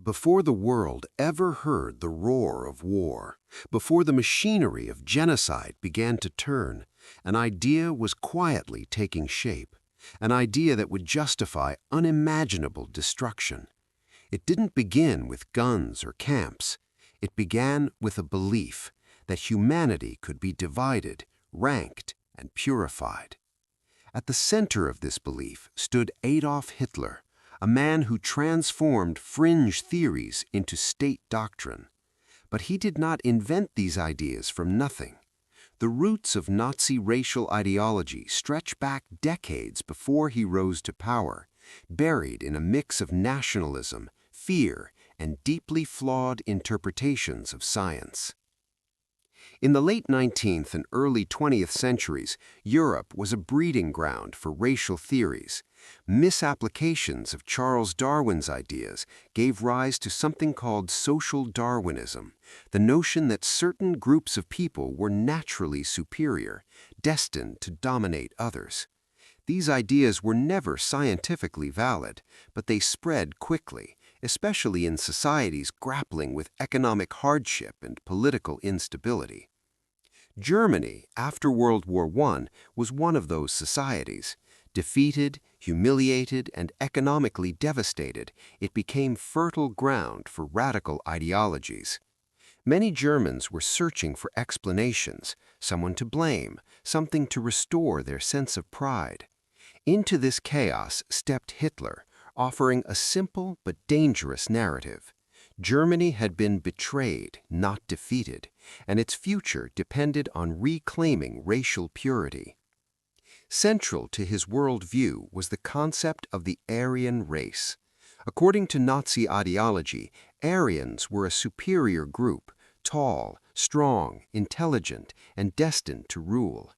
Before the world ever heard the roar of war, before the machinery of genocide began to turn, an idea was quietly taking shape, an idea that would justify unimaginable destruction. It didn't begin with guns or camps. It began with a belief that humanity could be divided, ranked, and purified. At the center of this belief stood Adolf Hitler, a man who transformed fringe theories into state doctrine. But he did not invent these ideas from nothing. The roots of Nazi racial ideology stretch back decades before he rose to power, buried in a mix of nationalism, fear, and deeply flawed interpretations of science. In the late 19th and early 20th centuries, Europe was a breeding ground for racial theories. Misapplications of Charles Darwin's ideas gave rise to something called social Darwinism, the notion that certain groups of people were naturally superior, destined to dominate others. These ideas were never scientifically valid, but they spread quickly, especially in societies grappling with economic hardship and political instability. Germany, after World War I, was one of those societies. Defeated, humiliated, and economically devastated, it became fertile ground for radical ideologies. Many Germans were searching for explanations, someone to blame, something to restore their sense of pride. Into this chaos stepped Hitler, offering a simple but dangerous narrative. Germany had been betrayed, not defeated, and its future depended on reclaiming racial purity. Central to his worldview was the concept of the Aryan race. According to Nazi ideology, Aryans were a superior group, tall, strong, intelligent, and destined to rule.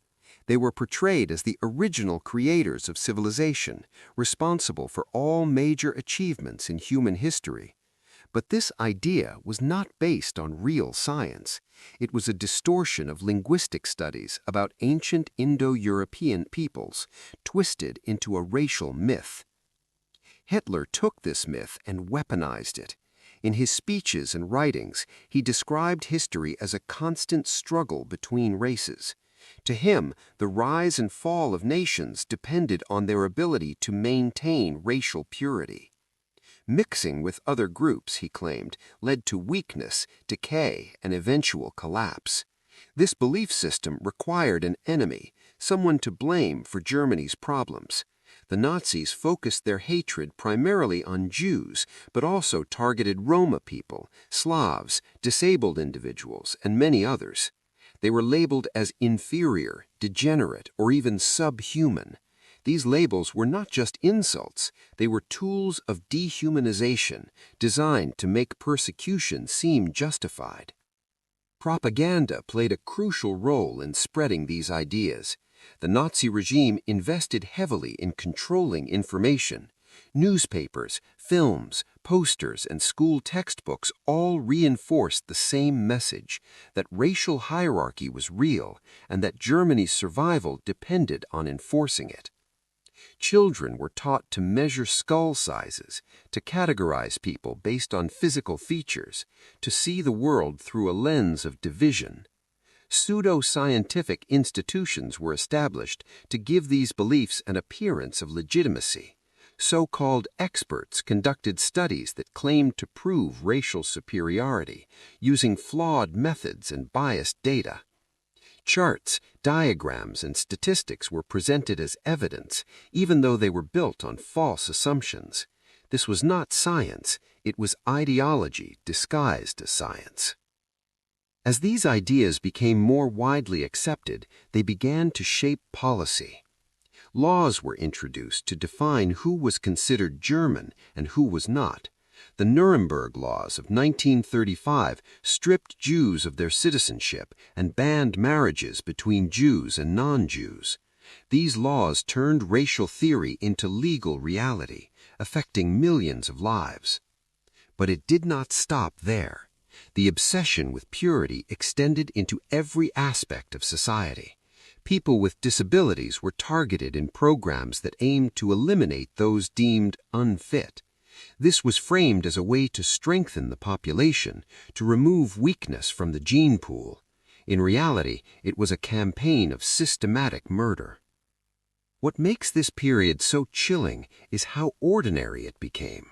They were portrayed as the original creators of civilization, responsible for all major achievements in human history. But this idea was not based on real science. It was a distortion of linguistic studies about ancient Indo-European peoples, twisted into a racial myth. Hitler took this myth and weaponized it. In his speeches and writings, he described history as a constant struggle between races. To him, the rise and fall of nations depended on their ability to maintain racial purity. Mixing with other groups, he claimed, led to weakness, decay, and eventual collapse. This belief system required an enemy, someone to blame for Germany's problems. The Nazis focused their hatred primarily on Jews, but also targeted Roma people, Slavs, disabled individuals, and many others. They were labeled as inferior, degenerate, or even subhuman. These labels were not just insults, they were tools of dehumanization designed to make persecution seem justified. Propaganda played a crucial role in spreading these ideas. The Nazi regime invested heavily in controlling information. Newspapers, films, posters, and school textbooks all reinforced the same message, that racial hierarchy was real and that Germany's survival depended on enforcing it. Children were taught to measure skull sizes, to categorize people based on physical features, to see the world through a lens of division. Pseudo-scientific institutions were established to give these beliefs an appearance of legitimacy. So-called experts conducted studies that claimed to prove racial superiority, using flawed methods and biased data. Charts, diagrams, and statistics were presented as evidence, even though they were built on false assumptions. This was not science, it was ideology disguised as science. As these ideas became more widely accepted, they began to shape policy. Laws were introduced to define who was considered German and who was not. The Nuremberg Laws of 1935 stripped Jews of their citizenship and banned marriages between Jews and non-Jews. These laws turned racial theory into legal reality, affecting millions of lives. But it did not stop there. The obsession with purity extended into every aspect of society. People with disabilities were targeted in programs that aimed to eliminate those deemed unfit. This was framed as a way to strengthen the population, to remove weakness from the gene pool. In reality, it was a campaign of systematic murder. What makes this period so chilling is how ordinary it became.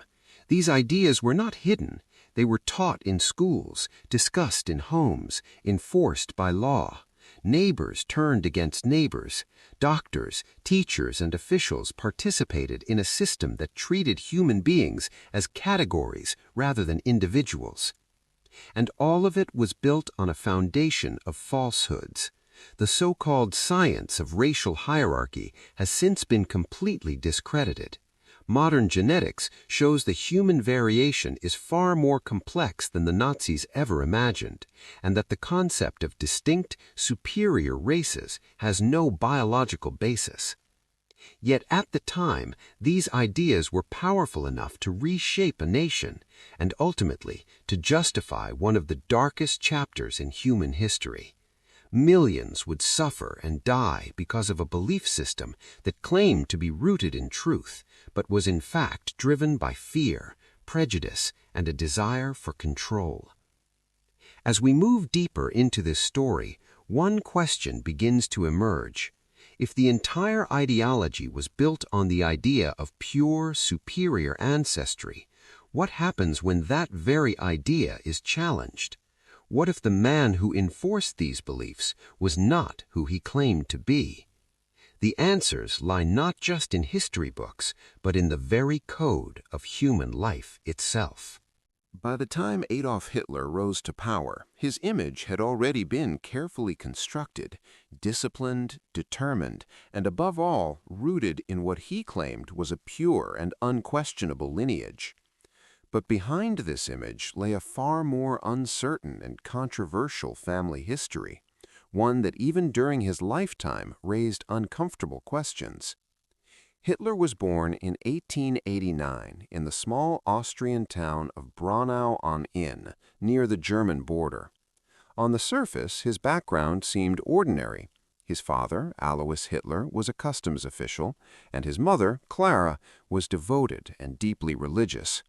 These ideas were not hidden. They were taught in schools, discussed in homes, enforced by law. Neighbors turned against neighbors. Doctors, teachers, and officials participated in a system that treated human beings as categories rather than individuals. And all of it was built on a foundation of falsehoods. The so-called science of racial hierarchy has since been completely discredited. Modern genetics shows the human variation is far more complex than the Nazis ever imagined, and that the concept of distinct, superior races has no biological basis. Yet at the time, these ideas were powerful enough to reshape a nation, and ultimately to justify one of the darkest chapters in human history. Millions would suffer and die because of a belief system that claimed to be rooted in truth, but was in fact driven by fear, prejudice, and a desire for control. As we move deeper into this story, one question begins to emerge. If the entire ideology was built on the idea of pure, superior ancestry, what happens when that very idea is challenged? What if the man who enforced these beliefs was not who he claimed to be? The answers lie not just in history books, but in the very code of human life itself. By the time Adolf Hitler rose to power, his image had already been carefully constructed, disciplined, determined, and above all, rooted in what he claimed was a pure and unquestionable lineage. But behind this image lay a far more uncertain and controversial family history, one that even during his lifetime raised uncomfortable questions. Hitler was born in 1889 in the small Austrian town of Braunau am Inn, near the German border. On the surface, his background seemed ordinary. His father, Alois Hitler, was a customs official, and his mother, Clara, was devoted and deeply religious.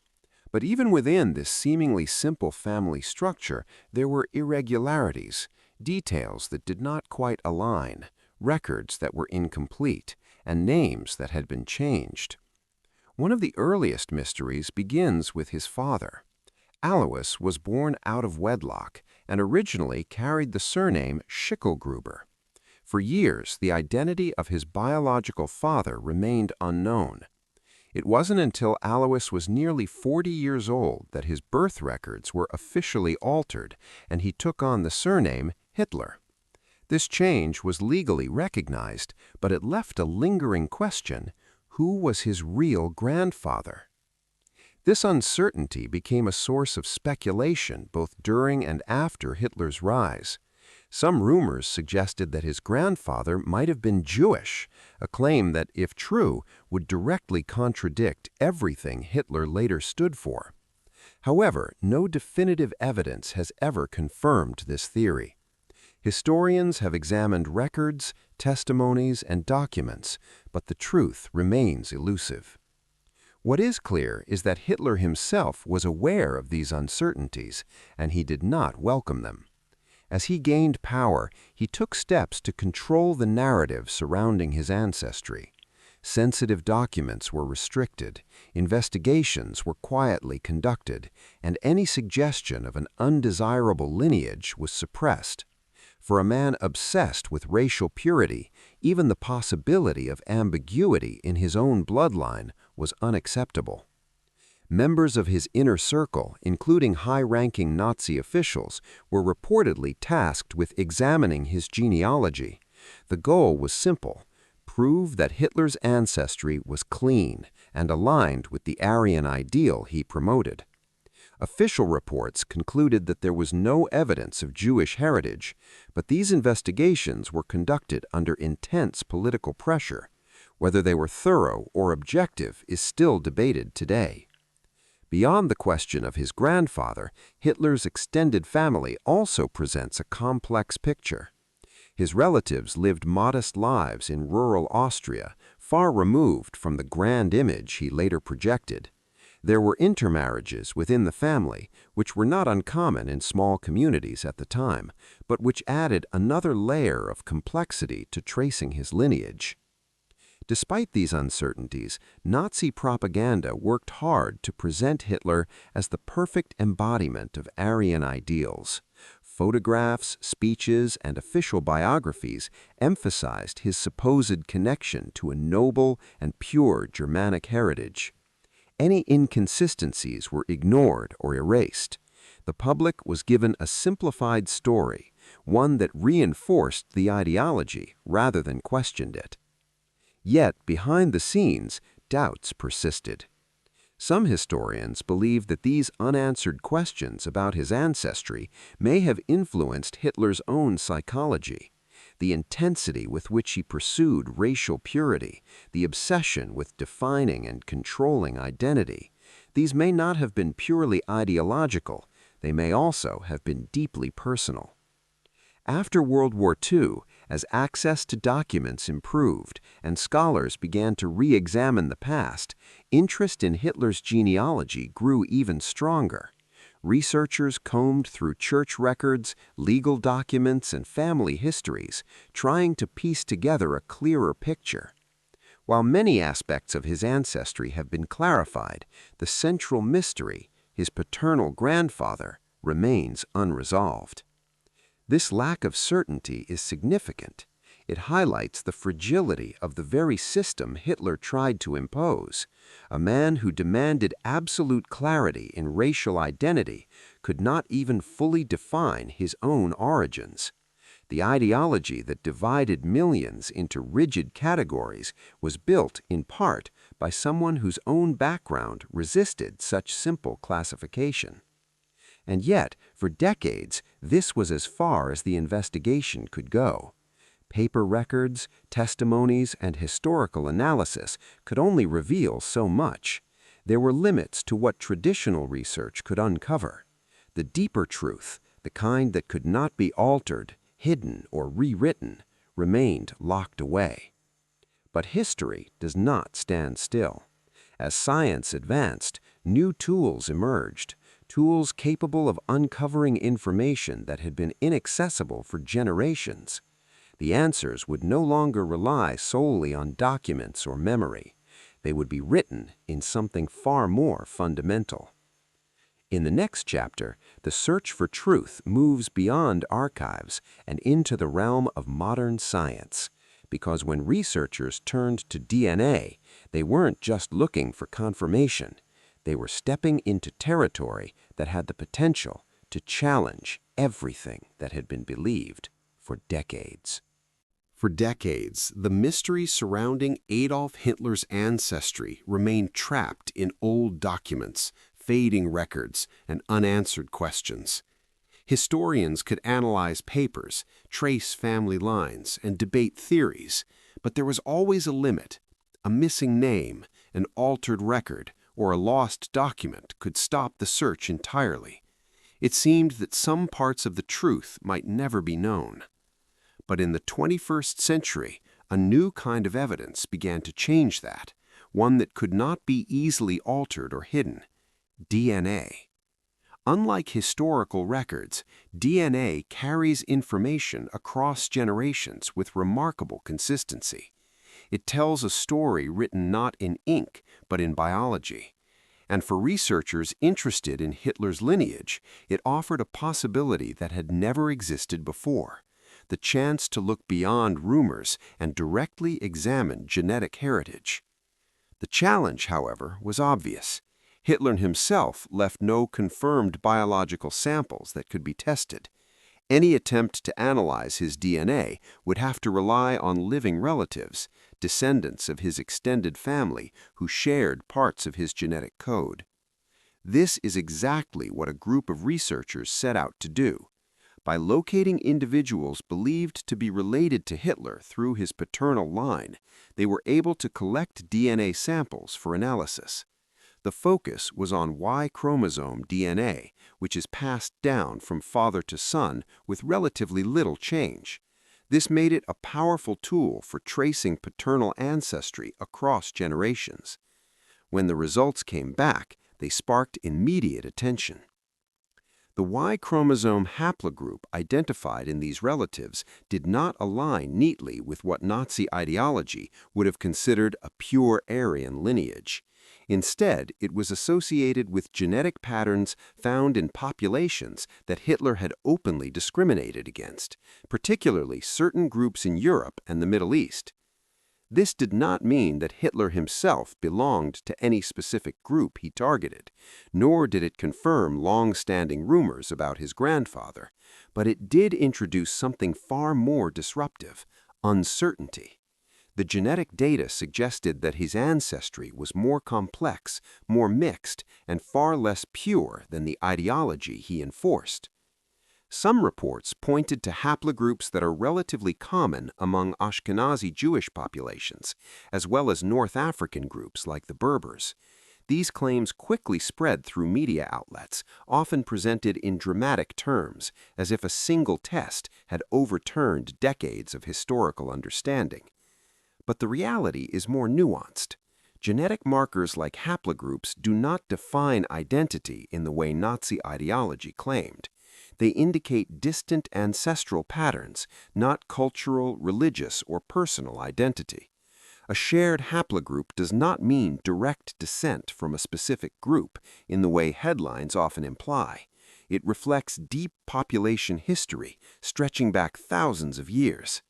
But even within this seemingly simple family structure, there were irregularities, details that did not quite align, records that were incomplete, and names that had been changed. One of the earliest mysteries begins with his father. Alois was born out of wedlock and originally carried the surname Schicklgruber. For years, the identity of his biological father remained unknown. It wasn't until Alois was nearly 40 years old that his birth records were officially altered and he took on the surname Hitler. This change was legally recognized, but it left a lingering question: who was his real grandfather? This uncertainty became a source of speculation both during and after Hitler's rise. Some rumors suggested that his grandfather might have been Jewish, a claim that, if true, would directly contradict everything Hitler later stood for. However, no definitive evidence has ever confirmed this theory. Historians have examined records, testimonies, and documents, but the truth remains elusive. What is clear is that Hitler himself was aware of these uncertainties, and he did not welcome them. As he gained power, he took steps to control the narrative surrounding his ancestry. Sensitive documents were restricted, investigations were quietly conducted, and any suggestion of an undesirable lineage was suppressed. For a man obsessed with racial purity, even the possibility of ambiguity in his own bloodline was unacceptable. Members of his inner circle, including high-ranking Nazi officials, were reportedly tasked with examining his genealogy. The goal was simple: prove that Hitler's ancestry was clean and aligned with the Aryan ideal he promoted. Official reports concluded that there was no evidence of Jewish heritage, but these investigations were conducted under intense political pressure. Whether they were thorough or objective is still debated today. Beyond the question of his grandfather, Hitler's extended family also presents a complex picture. His relatives lived modest lives in rural Austria, far removed from the grand image he later projected. There were intermarriages within the family, which were not uncommon in small communities at the time, but which added another layer of complexity to tracing his lineage. Despite these uncertainties, Nazi propaganda worked hard to present Hitler as the perfect embodiment of Aryan ideals. Photographs, speeches, and official biographies emphasized his supposed connection to a noble and pure Germanic heritage. Any inconsistencies were ignored or erased. The public was given a simplified story, one that reinforced the ideology rather than questioned it. Yet, behind the scenes, doubts persisted. Some historians believe that these unanswered questions about his ancestry may have influenced Hitler's own psychology. The intensity with which he pursued racial purity, the obsession with defining and controlling identity, these may not have been purely ideological, they may also have been deeply personal. After World War II, as access to documents improved and scholars began to re-examine the past, interest in Hitler's genealogy grew even stronger. Researchers combed through church records, legal documents, and family histories, trying to piece together a clearer picture. While many aspects of his ancestry have been clarified, the central mystery, his paternal grandfather, remains unresolved. This lack of certainty is significant. It highlights the fragility of the very system Hitler tried to impose. A man who demanded absolute clarity in racial identity could not even fully define his own origins. The ideology that divided millions into rigid categories was built, in part, by someone whose own background resisted such simple classification. And yet, for decades, this was as far as the investigation could go. Paper records, testimonies, and historical analysis could only reveal so much. There were limits to what traditional research could uncover. The deeper truth, the kind that could not be altered, hidden, or rewritten, remained locked away. But history does not stand still. As science advanced, new tools emerged. Tools capable of uncovering information that had been inaccessible for generations. The answers would no longer rely solely on documents or memory. They would be written in something far more fundamental. In the next chapter, the search for truth moves beyond archives and into the realm of modern science. Because when researchers turned to DNA, they weren't just looking for confirmation. They were stepping into territory that had the potential to challenge everything that had been believed for decades. For decades, the mystery surrounding Adolf Hitler's ancestry remained trapped in old documents, fading records, and unanswered questions. Historians could analyze papers, trace family lines, and debate theories, but there was always a limit. A missing name, an altered record, or a lost document could stop the search entirely. It seemed that some parts of the truth might never be known. But in the 21st century, a new kind of evidence began to change that, one that could not be easily altered or hidden: DNA. Unlike historical records, DNA carries information across generations with remarkable consistency. It tells a story written not in ink, but in biology. And for researchers interested in Hitler's lineage, it offered a possibility that had never existed before: the chance to look beyond rumors and directly examine genetic heritage. The challenge, however, was obvious. Hitler himself left no confirmed biological samples that could be tested. Any attempt to analyze his DNA would have to rely on living relatives, descendants of his extended family who shared parts of his genetic code. This is exactly what a group of researchers set out to do. By locating individuals believed to be related to Hitler through his paternal line, they were able to collect DNA samples for analysis. The focus was on Y-chromosome DNA, which is passed down from father to son with relatively little change. This made it a powerful tool for tracing paternal ancestry across generations. When the results came back, They sparked immediate attention. The Y-chromosome haplogroup identified in these relatives did not align neatly with what Nazi ideology would have considered a pure Aryan lineage. Instead, it was associated with genetic patterns found in populations that Hitler had openly discriminated against, particularly certain groups in Europe and the Middle East. This did not mean that Hitler himself belonged to any specific group he targeted, nor did it confirm long-standing rumors about his grandfather, but it did introduce something far more disruptive: uncertainty. The genetic data suggested that his ancestry was more complex, more mixed, and far less pure than the ideology he enforced. Some reports pointed to haplogroups that are relatively common among Ashkenazi Jewish populations, as well as North African groups like the Berbers. These claims quickly spread through media outlets, often presented in dramatic terms, as if a single test had overturned decades of historical understanding. But the reality is more nuanced. Genetic markers like haplogroups do not define identity in the way Nazi ideology claimed. They indicate distant ancestral patterns, not cultural, religious, or personal identity. A shared haplogroup does not mean direct descent from a specific group in the way headlines often imply. It reflects deep population history stretching back thousands of years.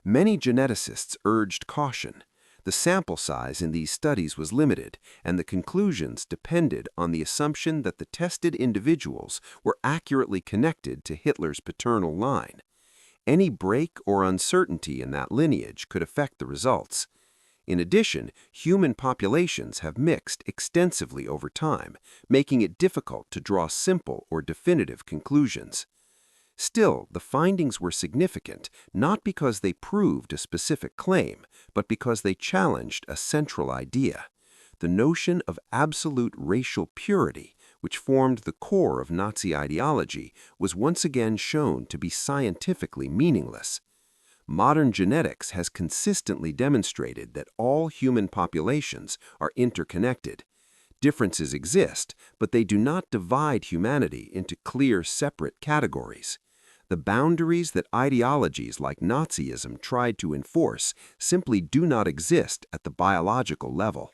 Many geneticists urged caution. The sample size in these studies was limited, and the conclusions depended on the assumption that the tested individuals were accurately connected to Hitler's paternal line. Any break or uncertainty in that lineage could affect the results. In addition, human populations have mixed extensively over time, making it difficult to draw simple or definitive conclusions. Still, the findings were significant not because they proved a specific claim, but because they challenged a central idea. The notion of absolute racial purity, which formed the core of Nazi ideology, was once again shown to be scientifically meaningless. Modern genetics has consistently demonstrated that all human populations are interconnected. Differences exist, but they do not divide humanity into clear, separate categories. The boundaries that ideologies like Nazism tried to enforce simply do not exist at the biological level.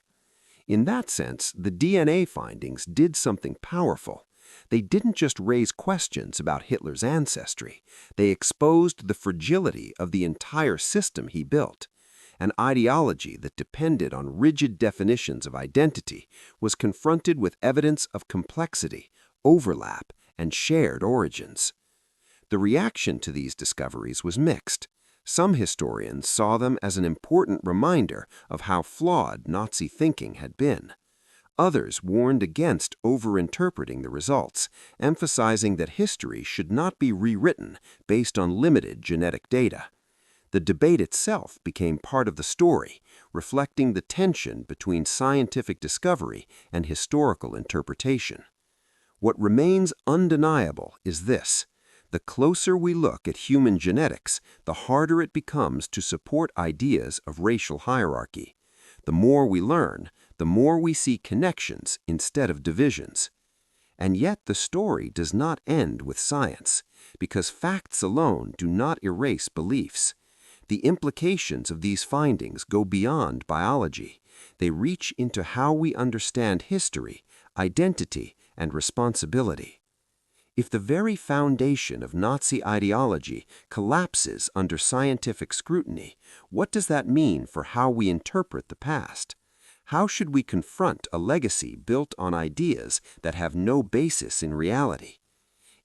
In that sense, the DNA findings did something powerful. They didn't just raise questions about Hitler's ancestry. They exposed the fragility of the entire system he built. An ideology that depended on rigid definitions of identity was confronted with evidence of complexity, overlap, and shared origins. The reaction to these discoveries was mixed. Some historians saw them as an important reminder of how flawed Nazi thinking had been. Others warned against overinterpreting the results, emphasizing that history should not be rewritten based on limited genetic data. The debate itself became part of the story, reflecting the tension between scientific discovery and historical interpretation. What remains undeniable is this: the closer we look at human genetics, the harder it becomes to support ideas of racial hierarchy. The more we learn, the more we see connections instead of divisions. And yet the story does not end with science, because facts alone do not erase beliefs. The implications of these findings go beyond biology. They reach into how we understand history, identity, and responsibility. If the very foundation of Nazi ideology collapses under scientific scrutiny, what does that mean for how we interpret the past? How should we confront a legacy built on ideas that have no basis in reality?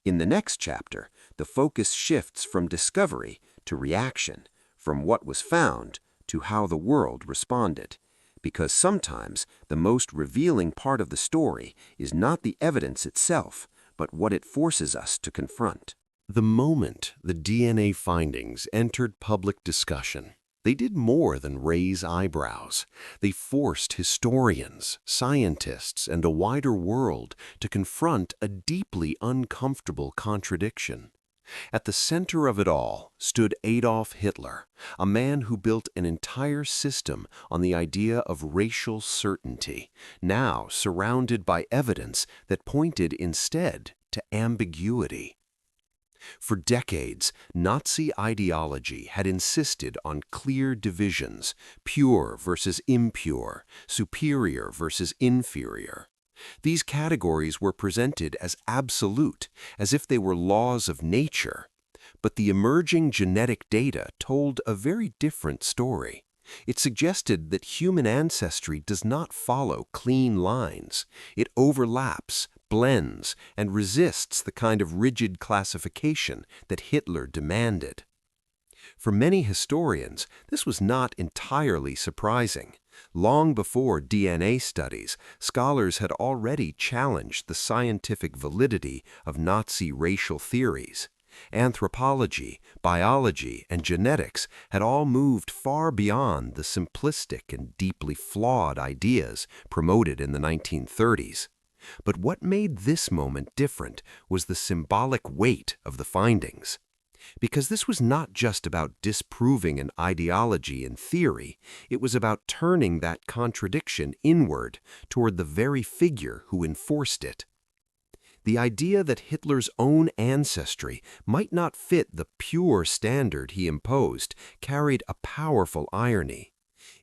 In the next chapter, the focus shifts from discovery to reaction, from what was found to how the world responded. Because sometimes the most revealing part of the story is not the evidence itself, but what it forces us to confront. The moment the DNA findings entered public discussion, they did more than raise eyebrows. They forced historians, scientists, and a wider world to confront a deeply uncomfortable contradiction. At the center of it all stood Adolf Hitler, a man who built an entire system on the idea of racial certainty, now surrounded by evidence that pointed instead to ambiguity. For decades, Nazi ideology had insisted on clear divisions, pure versus impure, superior versus inferior. These categories were presented as absolute, as if they were laws of nature. But the emerging genetic data told a very different story. It suggested that human ancestry does not follow clean lines. It overlaps, blends, and resists the kind of rigid classification that Hitler demanded. For many historians, this was not entirely surprising. Long before DNA studies, scholars had already challenged the scientific validity of Nazi racial theories. Anthropology, biology, and genetics had all moved far beyond the simplistic and deeply flawed ideas promoted in the 1930s. But what made this moment different was the symbolic weight of the findings. Because this was not just about disproving an ideology in theory, it was about turning that contradiction inward toward the very figure who enforced it. The idea that Hitler's own ancestry might not fit the pure standard he imposed carried a powerful irony.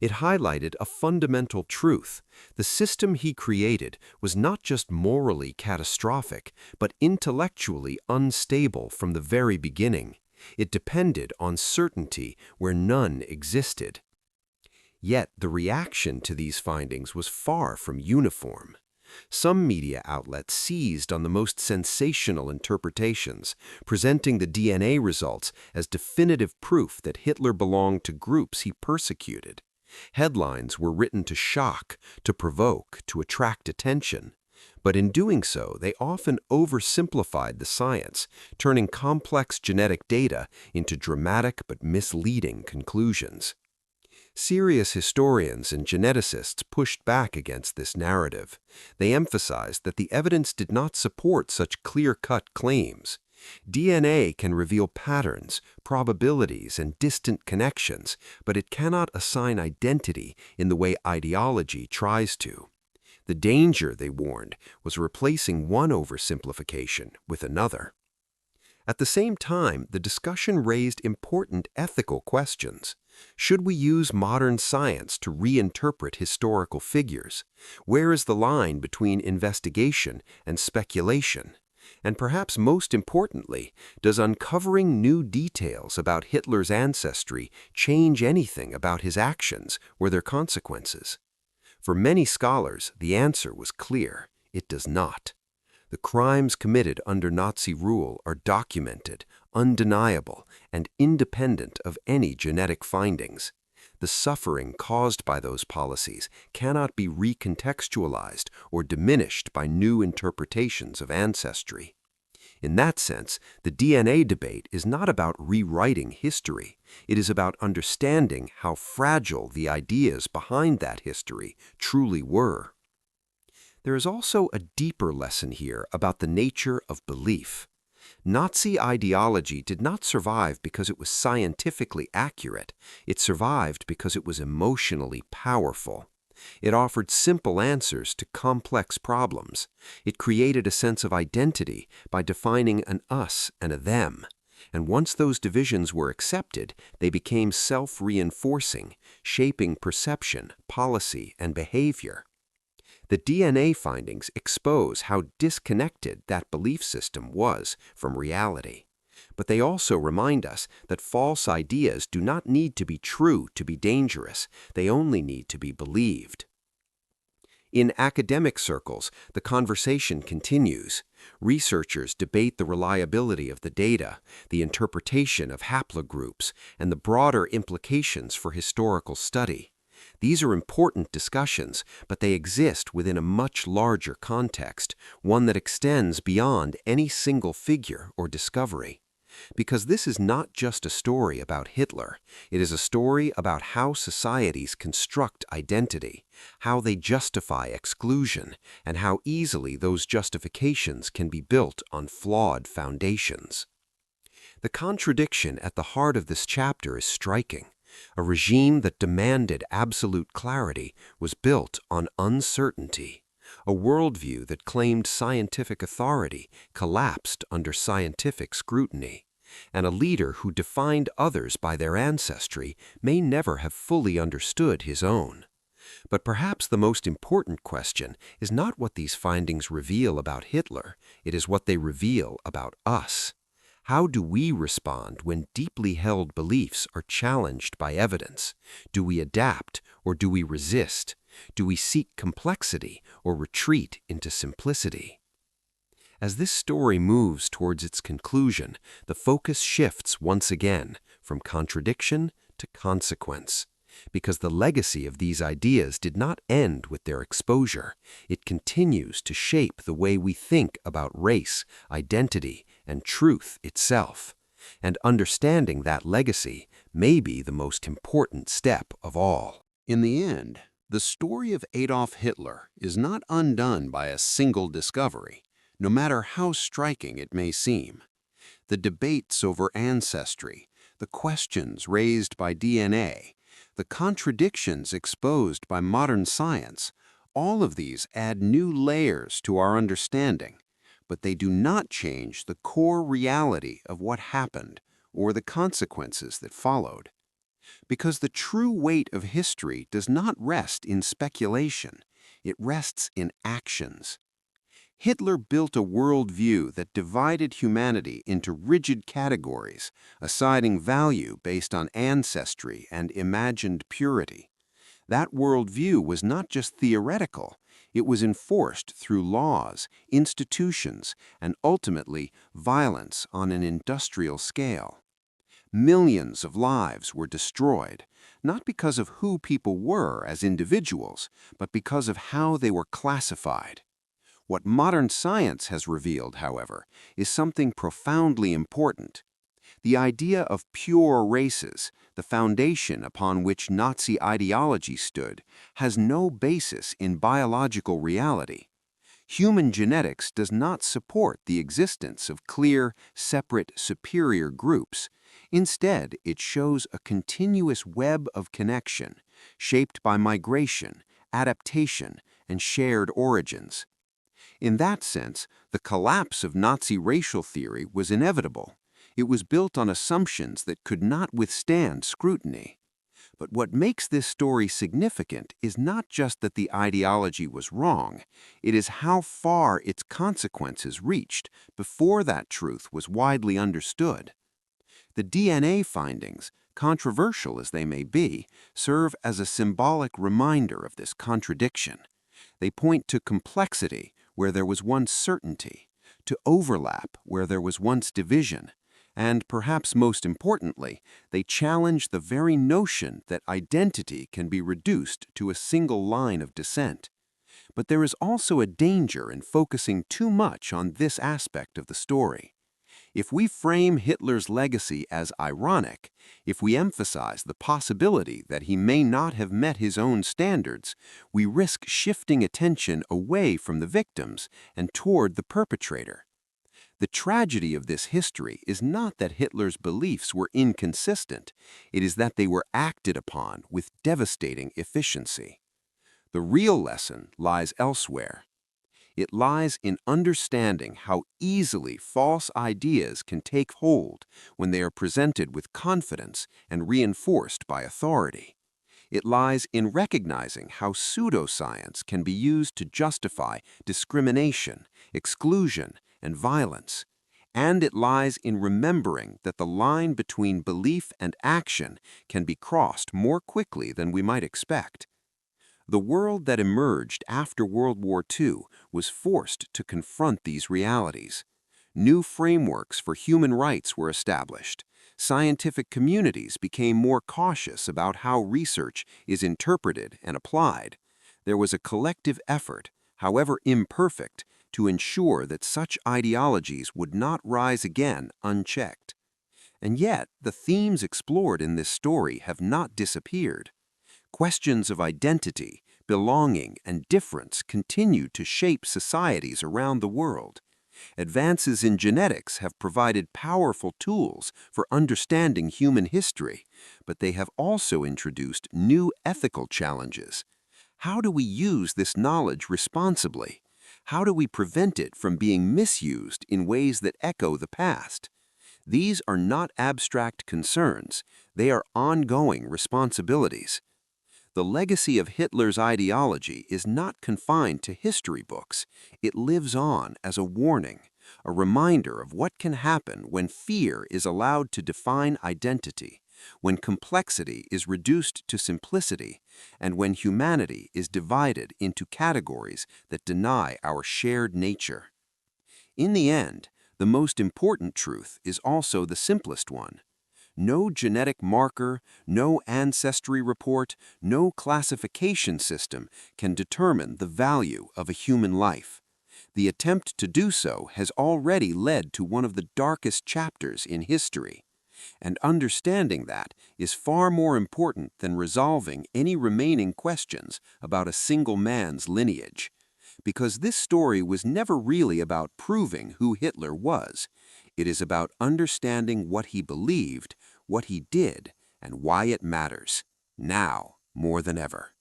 It highlighted a fundamental truth. The system he created was not just morally catastrophic, but intellectually unstable from the very beginning. It depended on certainty where none existed. Yet the reaction to these findings was far from uniform. Some media outlets seized on the most sensational interpretations, presenting the DNA results as definitive proof that Hitler belonged to groups he persecuted. Headlines were written to shock, to provoke, to attract attention. But in doing so, they often oversimplified the science, turning complex genetic data into dramatic but misleading conclusions. Serious historians and geneticists pushed back against this narrative. They emphasized that the evidence did not support such clear-cut claims. DNA can reveal patterns, probabilities, and distant connections, but it cannot assign identity in the way ideology tries to. The danger, they warned, was replacing one oversimplification with another. At the same time, the discussion raised important ethical questions. Should we use modern science to reinterpret historical figures? Where is the line between investigation and speculation? And perhaps most importantly, does uncovering new details about Hitler's ancestry change anything about his actions or their consequences? For many scholars, the answer was clear: it does not. The crimes committed under Nazi rule are documented, undeniable, and independent of any genetic findings. The suffering caused by those policies cannot be recontextualized or diminished by new interpretations of ancestry. In that sense, the DNA debate is not about rewriting history. It is about understanding how fragile the ideas behind that history truly were. There is also a deeper lesson here about the nature of belief. Nazi ideology did not survive because it was scientifically accurate. It survived because it was emotionally powerful. It offered simple answers to complex problems. It created a sense of identity by defining an us and a them. And once those divisions were accepted, they became self-reinforcing, shaping perception, policy, and behavior. The DNA findings expose how disconnected that belief system was from reality. But they also remind us that false ideas do not need to be true to be dangerous. They only need to be believed. In academic circles, the conversation continues. Researchers debate the reliability of the data, the interpretation of haplogroups, and the broader implications for historical study. These are important discussions, but they exist within a much larger context, one that extends beyond any single figure or discovery. Because this is not just a story about Hitler, it is a story about how societies construct identity, how they justify exclusion, and how easily those justifications can be built on flawed foundations. The contradiction at the heart of this chapter is striking. A regime that demanded absolute clarity was built on uncertainty. A worldview that claimed scientific authority collapsed under scientific scrutiny. And a leader who defined others by their ancestry may never have fully understood his own. But perhaps the most important question is not what these findings reveal about Hitler, it is what they reveal about us. How do we respond when deeply held beliefs are challenged by evidence? Do we adapt or do we resist? Do we seek complexity or retreat into simplicity? As this story moves towards its conclusion, the focus shifts once again from contradiction to consequence. Because the legacy of these ideas did not end with their exposure, it continues to shape the way we think about race, identity, and truth itself. And understanding that legacy may be the most important step of all. In the end, the story of Adolf Hitler is not undone by a single discovery, no matter how striking it may seem. The debates over ancestry, the questions raised by DNA, the contradictions exposed by modern science, all of these add new layers to our understanding, but they do not change the core reality of what happened or the consequences that followed. Because the true weight of history does not rest in speculation, it rests in actions. Hitler built a worldview that divided humanity into rigid categories, assigning value based on ancestry and imagined purity. That worldview was not just theoretical, it was enforced through laws, institutions, and ultimately violence on an industrial scale. Millions of lives were destroyed, not because of who people were as individuals, but because of how they were classified. What modern science has revealed, however, is something profoundly important. The idea of pure races, the foundation upon which Nazi ideology stood, has no basis in biological reality. Human genetics does not support the existence of clear, separate, superior groups. Instead, it shows a continuous web of connection, shaped by migration, adaptation, and shared origins. In that sense, the collapse of Nazi racial theory was inevitable. It was built on assumptions that could not withstand scrutiny. But what makes this story significant is not just that the ideology was wrong, it is how far its consequences reached before that truth was widely understood. The DNA findings, controversial as they may be, serve as a symbolic reminder of this contradiction. They point to complexity where there was once certainty, to overlap where there was once division, and perhaps most importantly, they challenge the very notion that identity can be reduced to a single line of descent. But there is also a danger in focusing too much on this aspect of the story. If we frame Hitler's legacy as ironic, if we emphasize the possibility that he may not have met his own standards, we risk shifting attention away from the victims and toward the perpetrator. The tragedy of this history is not that Hitler's beliefs were inconsistent, it is that they were acted upon with devastating efficiency. The real lesson lies elsewhere. It lies in understanding how easily false ideas can take hold when they are presented with confidence and reinforced by authority. It lies in recognizing how pseudoscience can be used to justify discrimination, exclusion, and violence. And it lies in remembering that the line between belief and action can be crossed more quickly than we might expect. The world that emerged after World War II was forced to confront these realities. New frameworks for human rights were established. Scientific communities became more cautious about how research is interpreted and applied. There was a collective effort, however imperfect, to ensure that such ideologies would not rise again unchecked. And yet, the themes explored in this story have not disappeared. Questions of identity, belonging, and difference continue to shape societies around the world. Advances in genetics have provided powerful tools for understanding human history, but they have also introduced new ethical challenges. How do we use this knowledge responsibly? How do we prevent it from being misused in ways that echo the past? These are not abstract concerns, they are ongoing responsibilities. The legacy of Hitler's ideology is not confined to history books. It lives on as a warning, a reminder of what can happen when fear is allowed to define identity, when complexity is reduced to simplicity, and when humanity is divided into categories that deny our shared nature. In the end, the most important truth is also the simplest one. No genetic marker, no ancestry report, no classification system can determine the value of a human life. The attempt to do so has already led to one of the darkest chapters in history. And understanding that is far more important than resolving any remaining questions about a single man's lineage. Because this story was never really about proving who Hitler was. It is about understanding what he believed, what he did, and why it matters, now more than ever.